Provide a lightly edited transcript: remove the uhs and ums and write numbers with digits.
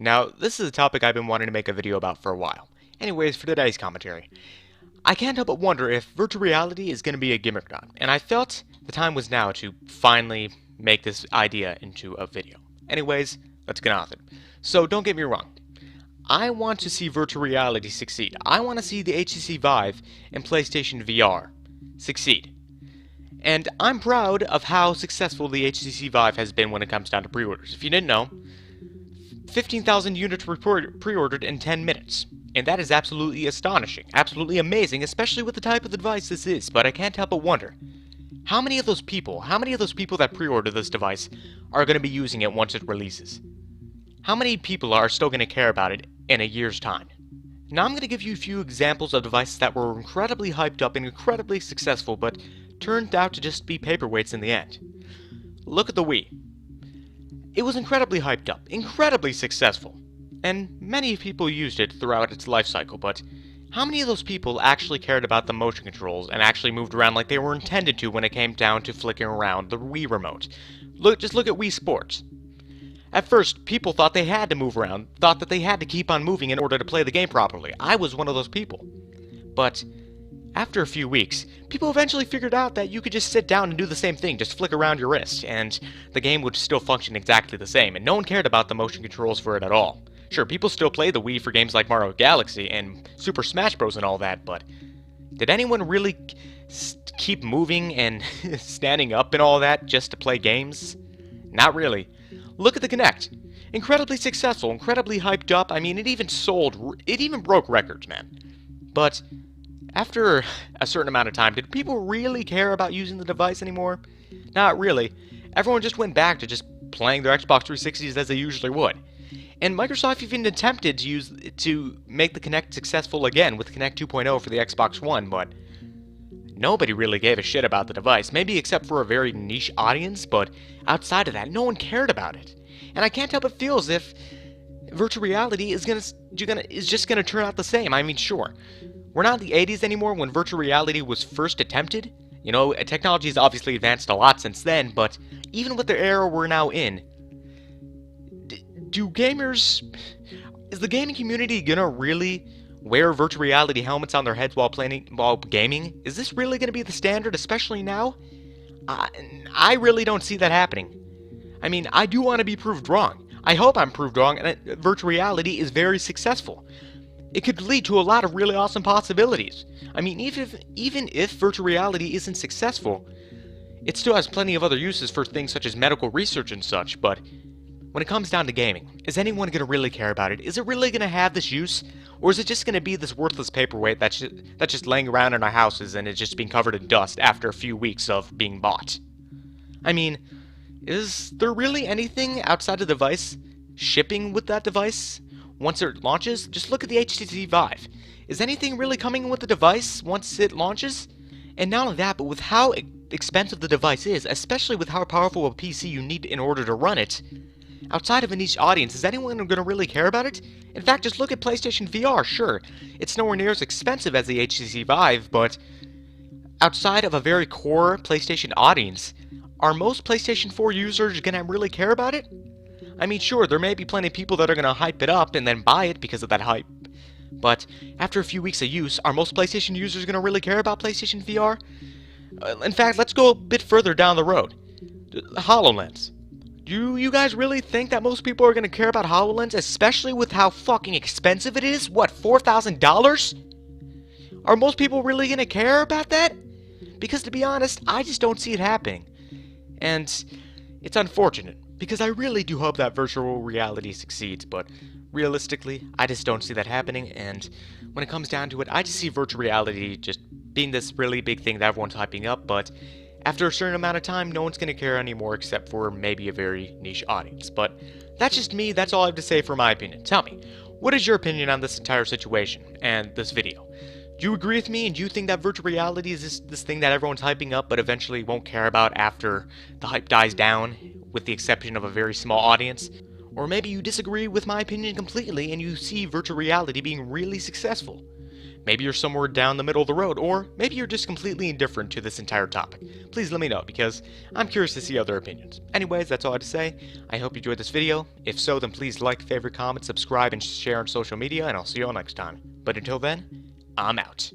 Now, this is a topic I've been wanting to make a video about for a while. Anyways, for today's commentary, I can't help but wonder if virtual reality is going to be a gimmick or not, and I felt the time was now to finally make this idea into a video. Anyways, let's get on with it. So, don't get me wrong. I want to see virtual reality succeed. I want to see the HTC Vive and PlayStation VR succeed. And I'm proud of how successful the HTC Vive has been when it comes down to pre-orders. If you didn't know, 15,000 units were pre-ordered in 10 minutes. And that is absolutely astonishing, absolutely amazing, especially with the type of device this is. But I can't help but wonder, how many of those people that pre-order this device are going to be using it once it releases? How many people are still going to care about it in a year's time? Now I'm going to give you a few examples of devices that were incredibly hyped up and incredibly successful, but turned out to just be paperweights in the end. Look at the Wii. It was incredibly hyped up, incredibly successful, and many people used it throughout its life cycle, but how many of those people actually cared about the motion controls and actually moved around like they were intended to when it came down to flicking around the Wii remote? Just look at Wii Sports. At first, people thought they had to move around, thought that they had to keep on moving in order to play the game properly. I was one of those people. But after a few weeks, people eventually figured out that you could just sit down and do the same thing, just flick around your wrist, and the game would still function exactly the same, and no one cared about the motion controls for it at all. Sure, people still play the Wii for games like Mario Galaxy and Super Smash Bros. And all that, but did anyone really keep moving and standing up and all that just to play games? Not really. Look at the Kinect. Incredibly successful, incredibly hyped up. I mean, it even broke records, man. But after a certain amount of time, did people really care about using the device anymore? Not really. Everyone just went back to just playing their Xbox 360s as they usually would. And Microsoft even attempted to make the Kinect successful again with Kinect 2.0 for the Xbox One, but nobody really gave a shit about the device, maybe except for a very niche audience, but outside of that, no one cared about it. And I can't help but feel as if virtual reality is just gonna turn out the same. I mean, sure, we're not in the 80s anymore when virtual reality was first attempted. You know, technology has obviously advanced a lot since then, but even with the era we're now in, is the gaming community gonna really wear virtual reality helmets on their heads while gaming? Is this really gonna be the standard, especially now? I really don't see that happening. I mean, I do want to be proved wrong. I hope I'm proved wrong and that virtual reality is very successful. It could lead to a lot of really awesome possibilities. I mean, even if virtual reality isn't successful, it still has plenty of other uses for things such as medical research and such, but when it comes down to gaming, is anyone going to really care about it? Is it really going to have this use? Or is it just going to be this worthless paperweight that's just laying around in our houses and it's just being covered in dust after a few weeks of being bought? I mean, is there really anything outside of the device shipping with that device once it launches? Just look at the HTC Vive. Is anything really coming with the device once it launches? And not only that, but with how expensive the device is, especially with how powerful a PC you need in order to run it, outside of a niche audience, is anyone going to really care about it? In fact, just look at PlayStation VR. Sure, it's nowhere near as expensive as the HTC Vive, but outside of a very core PlayStation audience, are most PlayStation 4 users going to really care about it? I mean, sure, there may be plenty of people that are going to hype it up and then buy it because of that hype, but after a few weeks of use, are most PlayStation users going to really care about PlayStation VR? In fact, let's go a bit further down the road. HoloLens. Do you guys really think that most people are going to care about HoloLens, especially with how fucking expensive it is? What, $4,000? Are most people really going to care about that? Because to be honest, I just don't see it happening. And it's unfortunate, because I really do hope that virtual reality succeeds, but realistically, I just don't see that happening, and when it comes down to it, I just see virtual reality just being this really big thing that everyone's hyping up, but after a certain amount of time, no one's going to care anymore except for maybe a very niche audience. But that's just me, that's all I have to say for my opinion. Tell me, what is your opinion on this entire situation and this video? Do you agree with me, and do you think that virtual reality is this thing that everyone's hyping up but eventually won't care about after the hype dies down, with the exception of a very small audience? Or maybe you disagree with my opinion completely and you see virtual reality being really successful. Maybe you're somewhere down the middle of the road, or maybe you're just completely indifferent to this entire topic. Please let me know, because I'm curious to see other opinions. Anyways, that's all I have to say. I hope you enjoyed this video. If so, then please like, favorite, comment, subscribe, and share on social media, and I'll see you all next time. But until then, I'm out.